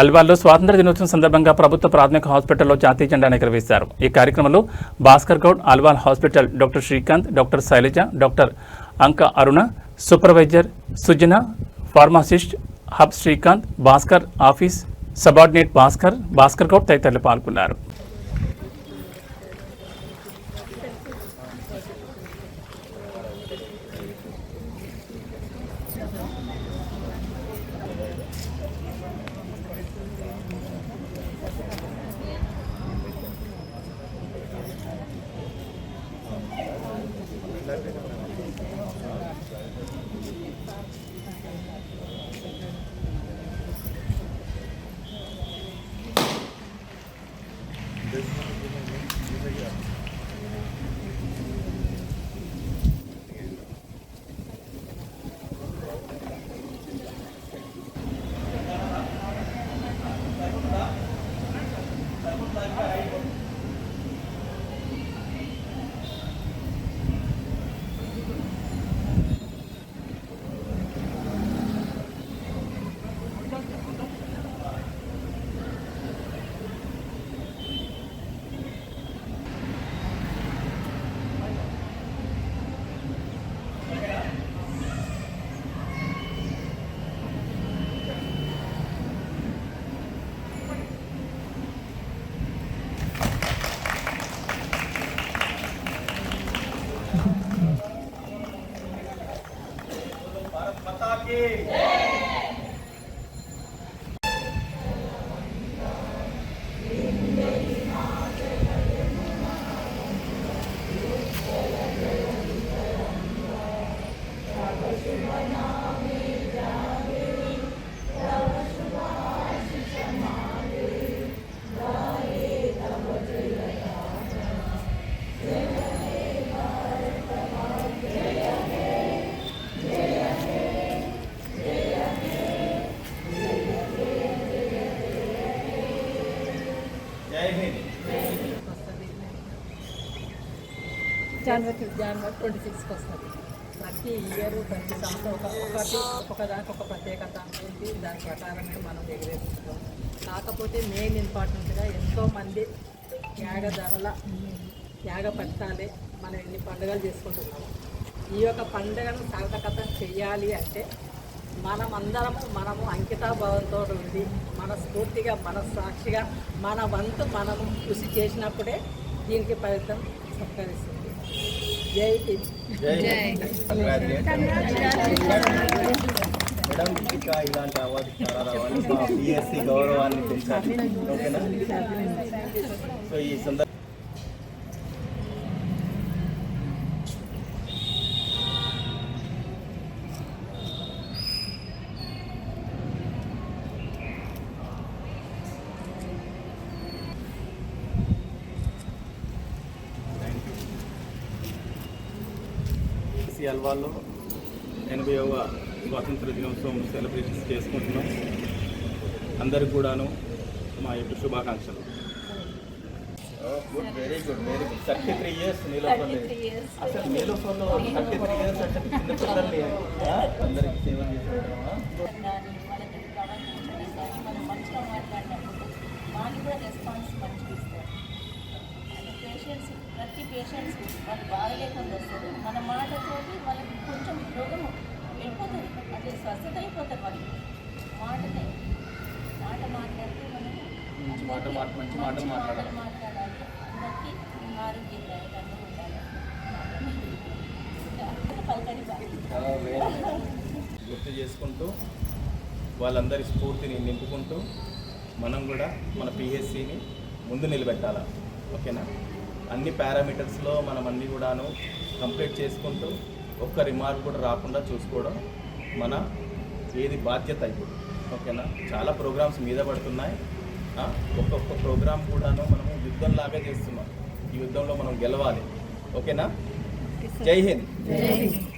అల్వాల్లో స్వాతంత్ర దినోత్సవం సందర్భంగా ప్రభుత్వ ప్రాథమిక హాస్పిటల్లో జాతీయ జెండాను ఎగురవేశారు. ఈ కార్యక్రమంలో Bhaskar Goud, Alwal hospital doctor Srikanth, doctor Shailaja, doctor Anka Aruna, supervisor Sujana, pharmacist హబ్ శ్రీకాంత్, భాస్కర్ ఆఫీస్ సబార్డినేట్ భాస్కర్ గౌడ్ తదితరులు పాల్గొన్నారు. జనవరి 26కి వస్తుంది. ప్రతి ఇయర్ ప్రతి సంవత్సరం ఒకదానికి ఒక ప్రత్యేకత ఉంది. దాని ప్రకారమే మనం ఎగరేసుకుంటాం. కాకపోతే మెయిన్ ఇంపార్టెంట్గా ఎంతోమంది త్యాగ పట్టాలి. మనం ఎన్ని పండుగలు చేసుకుంటున్నాము. ఈ యొక్క పండుగను సార్థకత చేయాలి అంటే మనము అంకితాభావంతో ఉండి మనస్ఫూర్తిగా మనస్సాక్షిగా మన వంతు మనము కృషి చేసినప్పుడే దీనికి ఫలితం సత్కరిస్తుంది. జై హింద్. మేడం ఇంకా ఇలాంటి అవార్డు చాలా రావాలి. పిఎస్సి గౌరవాన్ని పెంచాలి. ఓకేనా? సో ఈ సందర్భంగా అల్వాల్లో 80వ స్వాతంత్ర దినోత్సవం సెలబ్రేషన్స్ చేసుకుంటున్నాం. అందరికి కూడాను మా యొక్క శుభాకాంక్షలు. Very good 33 years నీలోఫర్లో. అసలు నీలోఫర్లో 33 years అంటే చిన్నపిల్లల్ని అందరికి సేవ చేస్తున్నామా? ప్రతి పేషెంట్స్ వాళ్ళు బాగలేకుండా వస్తారు. మన మాటతోటి వాళ్ళకి కొంచెం రోగం వెళ్ళిపోతుంది. అది స్వస్థత అయిపోతుంది. వాళ్ళకి మాట మాట్లాడితే మనం మంచి మాటలు మాట్లాడాలి. అందరికీ ఆరోగ్యదాయకంగా ఉండాలి. గుర్తు చేసుకుంటూ వాళ్ళందరి స్ఫూర్తిని నింపుకుంటూ మనం కూడా మన పిహెచ్సిని ముందు నిలబెట్టాలి. ఓకేనా? అన్ని పారామీటర్స్లో మనం అన్నీ కూడాను కంప్లీట్ చేసుకుంటూ ఒక్క రిమార్క్ కూడా రాకుండా చూసుకోవడం మన ఏది బాధ్యత ఇప్పుడు. ఓకేనా? చాలా ప్రోగ్రామ్స్ మీద పడుతున్నాయి. ఒక్కొక్క ప్రోగ్రామ్ కూడాను మనము యుద్ధంలాగా చేస్తున్నాం. ఈ యుద్ధంలో మనం గెలవాలి. ఓకేనా? జై హింద్.